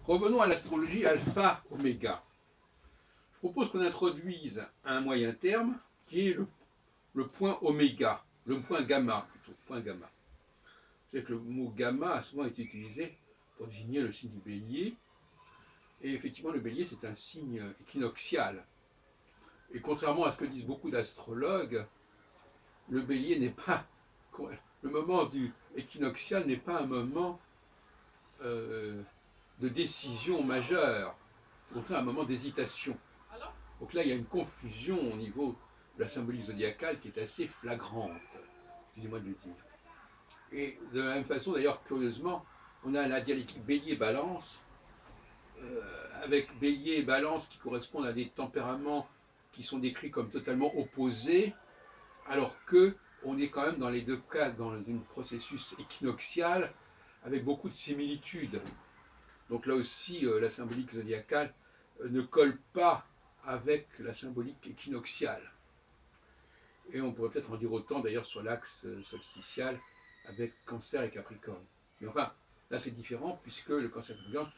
Revenons à l'astrologie alpha-oméga. Je propose qu'on introduise un moyen terme qui est le point oméga, le point gamma plutôt, point gamma. C'est que le mot gamma a souvent été utilisé pour désigner le signe du bélier. Et effectivement, le bélier, c'est un signe équinoxial. Et contrairement à ce que disent beaucoup d'astrologues, le bélier n'est pas. Le moment du équinoxial n'est pas un moment euh, de décision majeure. C'est au contraire un moment d'hésitation. Donc là, il y a une confusion au niveau de la symbolique zodiacale qui est assez flagrante, excusez-moi de le dire. Et de la même façon, d'ailleurs, curieusement, on a la dialectique bélier-balance, avec bélier et balance qui correspondent à des tempéraments qui sont décrits comme totalement opposés, alors que on est quand même dans les deux cas dans un processus équinoxial avec beaucoup de similitudes. Donc là aussi, la symbolique zodiacale ne colle pas avec la symbolique équinoxiale. Et on pourrait peut-être en dire autant d'ailleurs sur l'axe solsticial avec Cancer et Capricorne. Mais enfin, là c'est différent puisque le Cancer et Capricorne,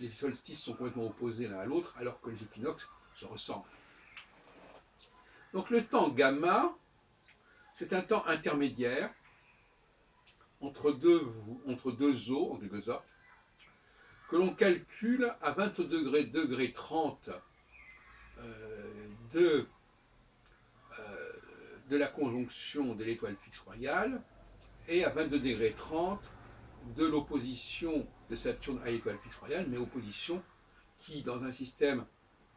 les solstices sont complètement opposés l'un à l'autre alors que les équinoxes se ressemblent. Donc le temps gamma, c'est un temps intermédiaire entre deux eaux, en quelque sorte, que l'on calcule à 22 degrés 30 de, de la conjonction de l'étoile fixe royale et à 22 degrés 30 de l'opposition de Saturne à l'étoile fixe royale, mais opposition qui, dans un système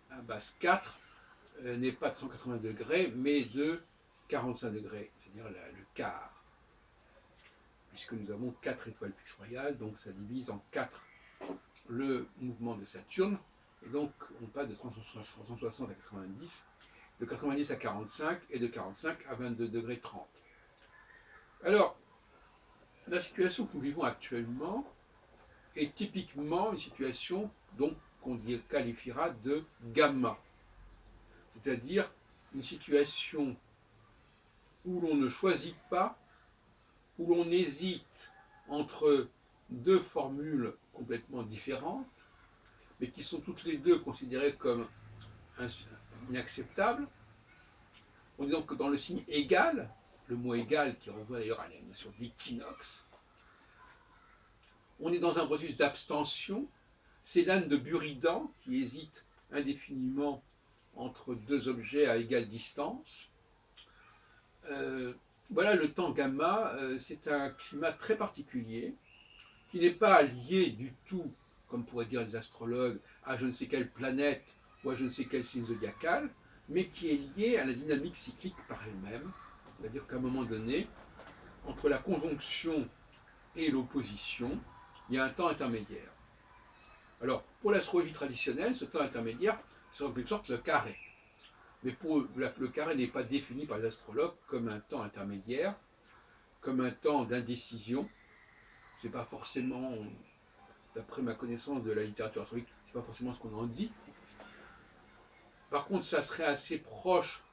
à base 4, n'est pas de 180 degrés, mais de 45 degrés, c'est-à-dire le quart. Puisque nous avons 4 étoiles fixes royales, donc ça divise en 4 le mouvement de Saturne, et donc on passe de 360 à 90, de 90 à 45, et de 45 à 22 degrés 30. Alors, la situation que nous vivons actuellement est typiquement une situation donc qu'on qualifiera de gamma, c'est-à-dire une situation où l'on ne choisit pas, où l'on hésite entre deux formules complètement différentes, mais qui sont toutes les deux considérées comme inacceptables. On dit donc que dans le signe égal, le mot égal qui renvoie d'ailleurs à la notion d'équinoxe, on est dans un processus d'abstention. C'est l'âne de Buridan qui hésite indéfiniment entre deux objets à égale distance. Voilà, le temps gamma, c'est un climat très particulier qui n'est pas lié du tout, comme pourraient dire les astrologues, à je ne sais quelle planète ou à je ne sais quel signe zodiacal, mais qui est lié à la dynamique cyclique par elle-même. C'est-à-dire qu'à un moment donné, entre la conjonction et l'opposition, il y a un temps intermédiaire. Alors, pour l'astrologie traditionnelle, ce temps intermédiaire, c'est en quelque sorte le carré. Mais le carré n'est pas défini par les astrologues comme un temps intermédiaire, comme un temps d'indécision. C'est pas forcément, d'après ma connaissance de la littérature astrologique, c'est pas forcément ce qu'on en dit. Par contre, ça serait assez proche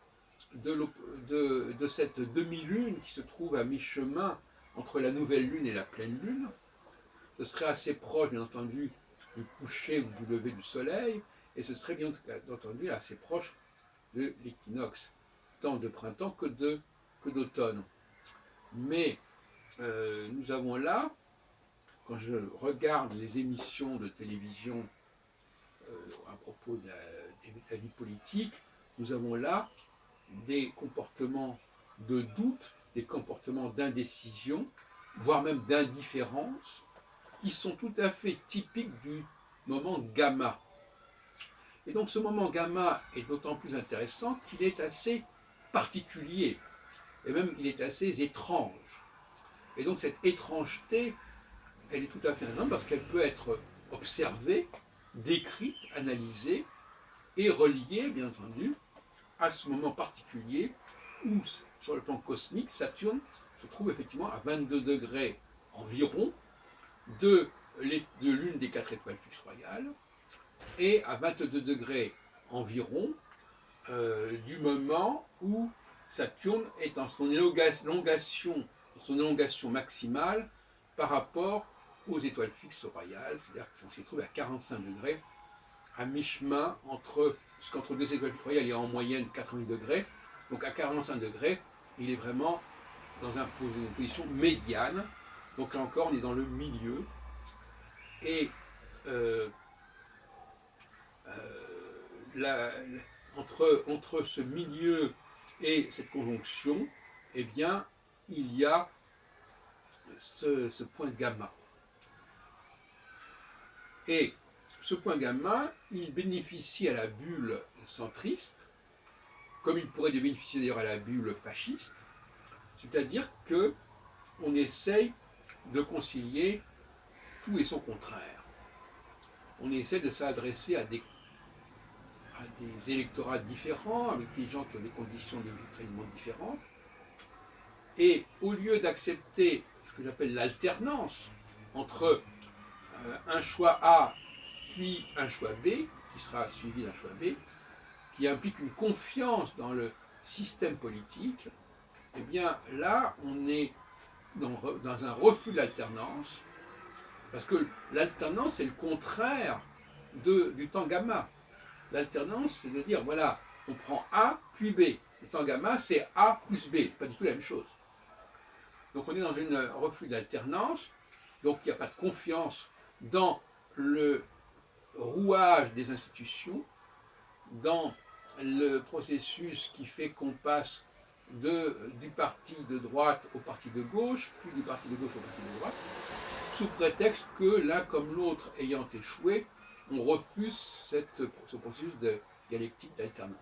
de cette demi-lune qui se trouve à mi-chemin entre la nouvelle lune et la pleine lune. Ce serait assez proche, bien entendu, du coucher ou du lever du soleil, et ce serait bien entendu assez proche de l'équinoxe, tant de printemps que d'automne. Mais nous avons là, quand je regarde les émissions de télévision à propos de la vie politique, nous avons là des comportements de doute, des comportements d'indécision, voire même d'indifférence, qui sont tout à fait typiques du moment gamma. Et donc ce moment gamma est d'autant plus intéressant qu'il est assez particulier, et même il est assez étrange. Et donc cette étrangeté, elle est tout à fait intéressante parce qu'elle peut être observée, décrite, analysée et reliée, bien entendu, à ce moment particulier où, sur le plan cosmique, Saturne se trouve effectivement à 22 degrés environ de l'une des 4 étoiles fixes royales et à 22 degrés environ du moment où Saturne est en son élongation maximale par rapport aux étoiles fixes royales, c'est-à-dire qu'on s'y trouve à 45 degrés, à mi-chemin entre, parce qu'entre deux étoiles fixes royales, il y a en moyenne 80 degrés, donc à 45 degrés, il est vraiment dans une position médiane, donc là encore, on est dans le milieu, et euh, entre ce milieu et cette conjonction, eh bien, il y a ce point gamma. Et ce point gamma, il bénéficie à la bulle centriste, comme il pourrait bénéficier d'ailleurs à la bulle fasciste, c'est-à-dire que on essaye de concilier tout et son contraire. On essaie de s'adresser à des électorats différents, avec des gens qui ont des conditions de vie très différentes. Et au lieu d'accepter ce que j'appelle l'alternance entre un choix A puis un choix B, qui sera suivi d'un choix B, qui implique une confiance dans le système politique, eh bien là, on est dans un refus de l'alternance, parce que l'alternance, c'est le contraire du temps gamma. L'alternance, c'est de dire, voilà, on prend A puis B. Le temps gamma, c'est A plus B, pas du tout la même chose. Donc on est dans un refus d'alternance, donc il n'y a pas de confiance dans le rouage des institutions, dans le processus qui fait qu'on passe du parti de droite au parti de gauche, puis du parti de gauche au parti de droite, sous prétexte que l'un comme l'autre ayant échoué, on refuse ce processus de dialectique d'alternance.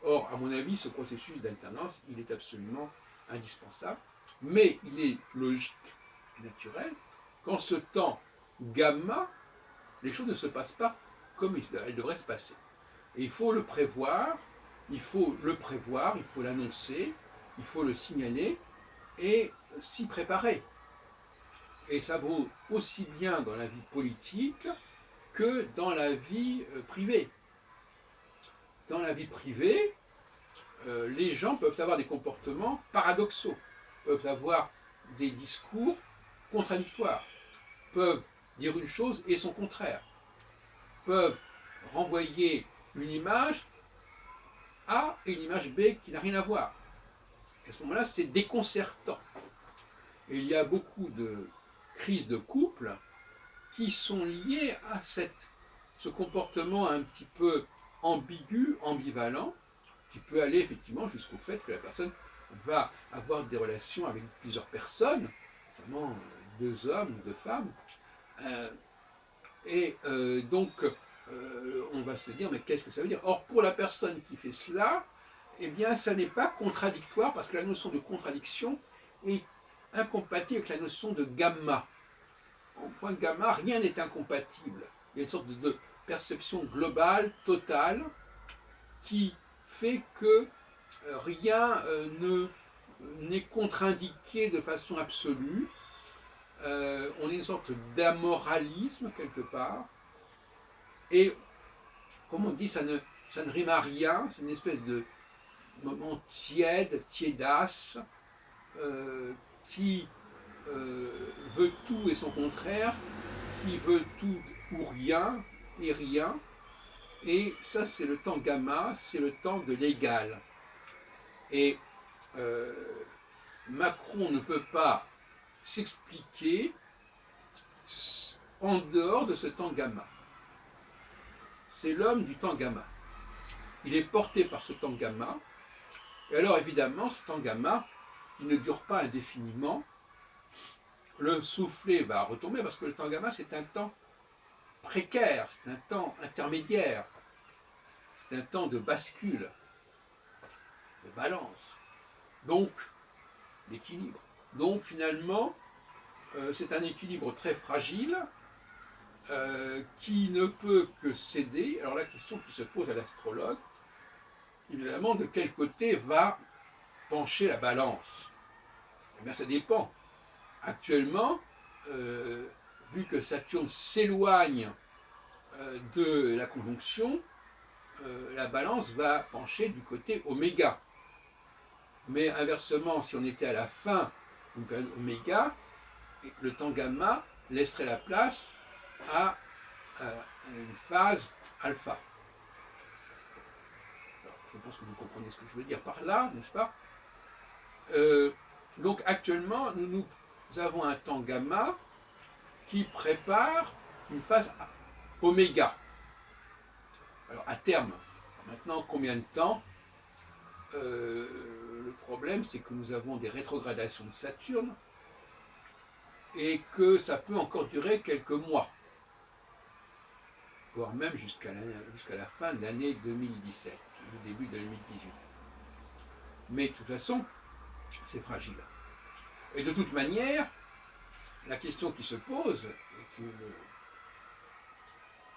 Or, à mon avis, ce processus d'alternance, il est absolument indispensable, mais il est logique et naturel qu'en ce temps gamma, les choses ne se passent pas comme elles devraient se passer. Et il faut le prévoir, il faut l'annoncer, il faut le signaler et s'y préparer. Et ça vaut aussi bien dans la vie politique que dans la vie privée. Dans la vie privée, les gens peuvent avoir des comportements paradoxaux, peuvent avoir des discours contradictoires, peuvent dire une chose et son contraire, peuvent renvoyer une image A et une image B qui n'a rien à voir. Et à ce moment-là, c'est déconcertant. Et il y a beaucoup de crises de couple qui sont liées à ce comportement un petit peu ambigu, ambivalent, qui peut aller effectivement jusqu'au fait que la personne va avoir des relations avec plusieurs personnes, notamment deux hommes ou deux femmes, donc on va se dire mais qu'est-ce que ça veut dire? Or pour la personne qui fait cela, eh bien ça n'est pas contradictoire parce que la notion de contradiction est incompatible avec la notion de gamma. Au point de gamma, rien n'est incompatible. Il y a une sorte de perception globale, totale, qui fait que rien n'est contre-indiqué de façon absolue. On est une sorte d'amoralisme quelque part. Et comme on dit, ça ne rime à rien, c'est une espèce de moment tiède, tiédasse, qui veut tout et son contraire, qui veut tout ou rien et rien. Et ça, c'est le temps gamma, c'est le temps de l'égal. Et Macron ne peut pas s'expliquer en dehors de ce temps gamma. C'est l'homme du temps gamma. Il est porté par ce temps gamma. Et alors, évidemment, ce temps gamma, il ne dure pas indéfiniment. Le soufflet va retomber parce que le temps gamma, c'est un temps précaire, c'est un temps intermédiaire, c'est un temps de bascule, de balance, donc d'équilibre. Donc finalement, c'est un équilibre très fragile qui ne peut que céder. Alors la question qui se pose à l'astrologue, évidemment, de quel côté va pencher la balance? Eh bien, ça dépend. Actuellement, vu que Saturne s'éloigne de la conjonction, la balance va pencher du côté oméga. Mais inversement, si on était à la fin d'une période oméga, le temps gamma laisserait la place à une phase alpha. Alors, je pense que vous comprenez ce que je veux dire par là, n'est-ce pas? Donc actuellement, nous avons un temps gamma qui prépare une phase oméga. Alors à terme, maintenant combien de temps? Le problème c'est que nous avons des rétrogradations de Saturne et que ça peut encore durer quelques mois, voire même jusqu'à la fin de l'année 2017, le début de 2018. Mais de toute façon, c'est fragile. Et de toute manière, la question qui se pose et qui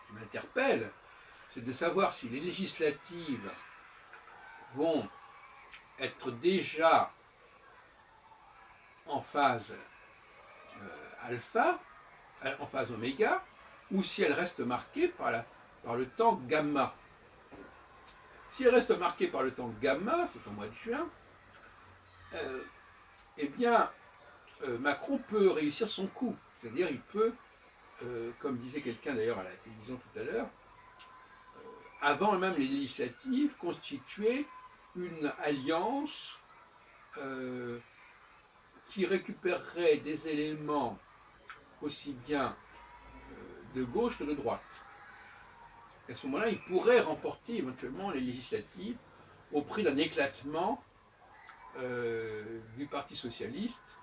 m'interpelle, c'est de savoir si les législatives vont être déjà en phase alpha, en phase oméga, ou si elles restent marquées par le temps gamma. Si elles restent marquées par le temps gamma, c'est au mois de juin, eh bien, Macron peut réussir son coup. C'est-à-dire, il peut, comme disait quelqu'un d'ailleurs à la télévision tout à l'heure, avant même les législatives, constituer une alliance qui récupérerait des éléments aussi bien de gauche que de droite. À ce moment-là, il pourrait remporter éventuellement les législatives au prix d'un éclatement du Parti socialiste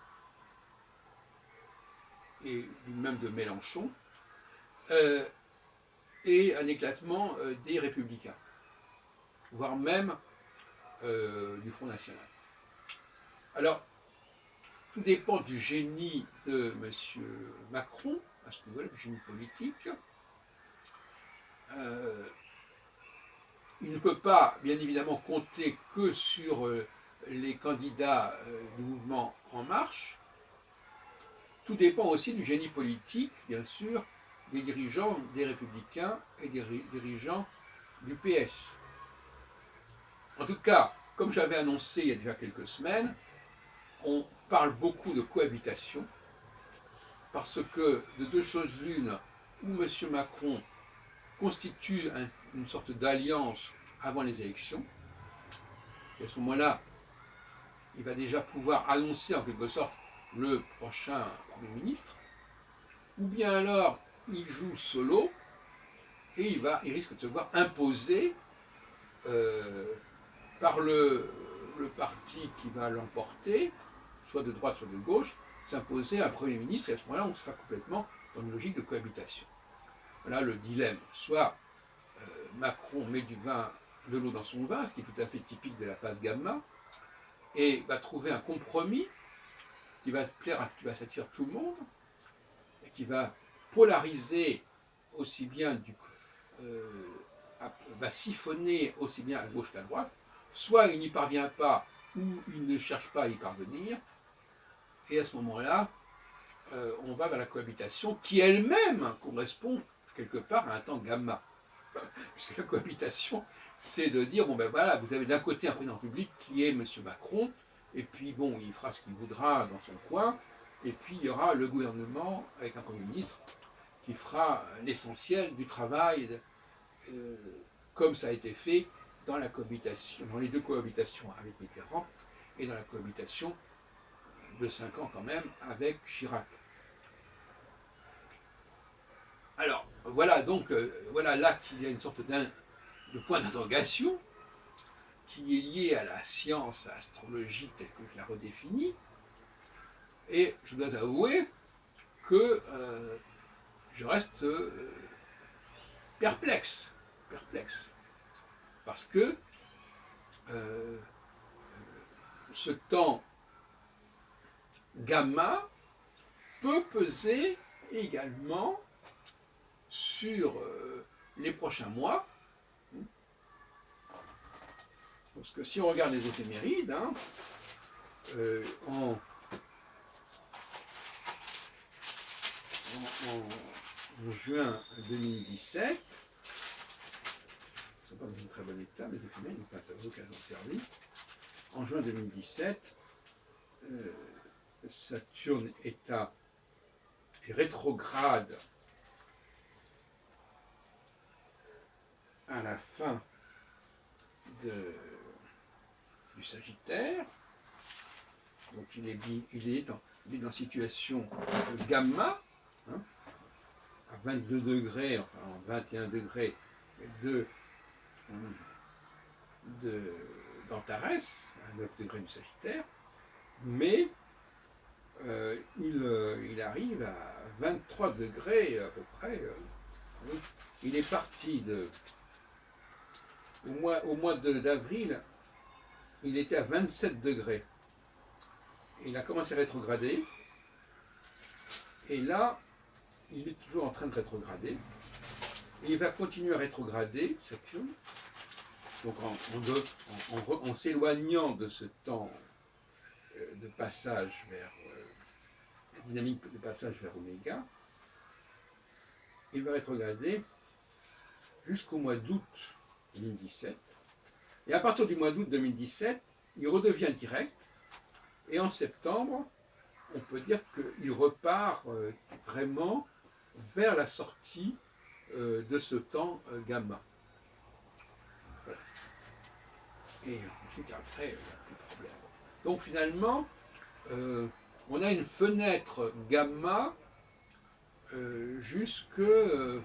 et même de Mélenchon, et un éclatement des Républicains, voire même du Front National. Alors, tout dépend du génie de M. Macron, à ce niveau-là, du génie politique. Il ne peut pas, bien évidemment, compter que sur les candidats du mouvement En Marche. Tout dépend aussi du génie politique, bien sûr, des dirigeants des Républicains et des dirigeants du PS. En tout cas, comme j'avais annoncé il y a déjà quelques semaines, on parle beaucoup de cohabitation, parce que de deux choses l'une, où M. Macron constitue une sorte d'alliance avant les élections, et à ce moment-là, il va déjà pouvoir annoncer en quelque sorte le prochain Premier ministre, ou bien alors il joue solo et il risque de se voir imposer par le parti qui va l'emporter, soit de droite, soit de gauche, s'imposer un Premier ministre, et à ce moment-là, on sera complètement dans une logique de cohabitation. Voilà le dilemme. Soit Macron met de l'eau dans son vin, ce qui est tout à fait typique de la phase gamma, et va trouver un compromis qui va plaire, qui va satisfaire tout le monde, et qui va polariser aussi bien va siphonner aussi bien à gauche qu'à droite. Soit il n'y parvient pas, ou il ne cherche pas à y parvenir, et à ce moment-là, on va vers la cohabitation qui elle-même correspond quelque part à un temps gamma. Puisque la cohabitation, c'est de dire, bon ben voilà, vous avez d'un côté un président public qui est M. Macron, et puis bon, il fera ce qu'il voudra dans son coin, et puis il y aura le gouvernement avec un Premier ministre qui fera l'essentiel du travail, comme ça a été fait dans la cohabitation, dans les deux cohabitations avec Mitterrand, et dans la cohabitation de 5 ans quand même avec Chirac. Alors, voilà donc, voilà là qu'il y a une sorte de point d'interrogation qui est lié à la science, à l'astrologie telle que je la redéfinis, et je dois avouer que je reste perplexe, parce que ce temps gamma peut peser également sur les prochains mois, parce que si on regarde les éphémérides, hein, en juin 2017, ils ne sont pas dans un très bon état, les éphémérides, enfin, ça vaut qu'elles ont servi. En juin 2017, Saturne est est rétrograde à la fin du Sagittaire. Donc il est dans situation gamma, hein, à 22 degrés, enfin 21 degrés d'Antares, à 9 degrés du Sagittaire, mais il arrive à 23 degrés à peu près. Oui. Il est parti au mois d'avril, il était à 27 degrés. Il a commencé à rétrograder, et là, il est toujours en train de rétrograder. Et il va continuer à rétrograder, Saturne, donc en s'éloignant de ce temps de passage vers la dynamique de passage vers Oméga. Il va rétrograder jusqu'au mois d'août 2017. Et à partir du mois d'août 2017, il redevient direct. Et en septembre, on peut dire qu'il repart vraiment vers la sortie de ce temps gamma. Voilà. Et ensuite, après, il n'y a plus de problème. Donc finalement, on a une fenêtre gamma jusqu'au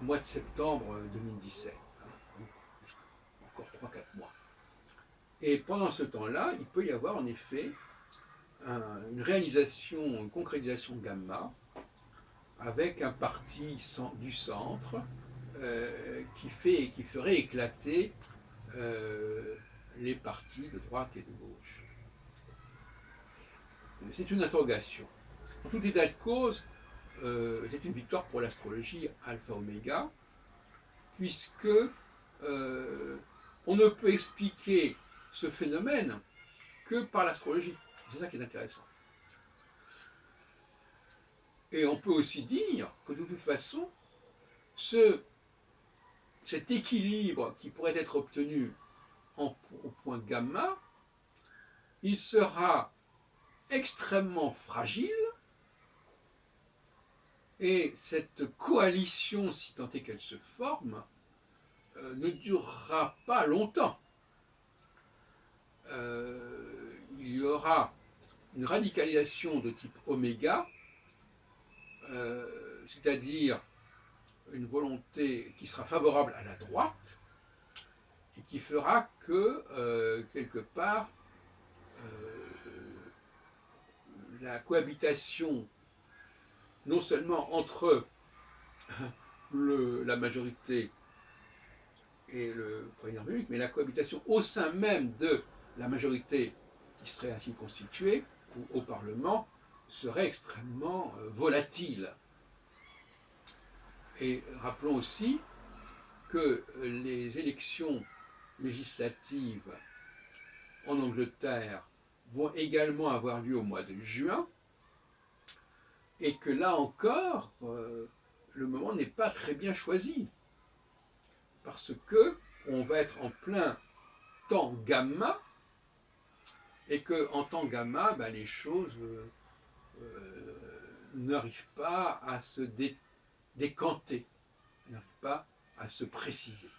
mois de septembre 2017. Hein, encore 3-4 mois. Et pendant ce temps-là, il peut y avoir en effet une réalisation, une concrétisation gamma avec un parti du centre qui ferait éclater les partis de droite et de gauche. C'est une interrogation. En tout état de cause, c'est une victoire pour l'astrologie alpha-oméga, puisque on ne peut expliquer ce phénomène que par l'astrologie. C'est ça qui est intéressant. Et on peut aussi dire que de toute façon, cet équilibre qui pourrait être obtenu au point gamma, il sera extrêmement fragile, et cette coalition, si tant est qu'elle se forme, ne durera pas longtemps. Il y aura une radicalisation de type oméga, c'est-à-dire une volonté qui sera favorable à la droite et qui fera que, quelque part, la cohabitation, non seulement entre la majorité et le président public, mais la cohabitation au sein même de la majorité qui serait ainsi constituée au Parlement serait extrêmement volatile. Et rappelons aussi que les élections législatives en Angleterre vont également avoir lieu au mois de juin, et que là encore, le moment n'est pas très bien choisi, parce que on va être en plein temps gamma, et qu'en temps gamma, les choses n'arrivent pas à se décanter, n'arrivent pas à se préciser.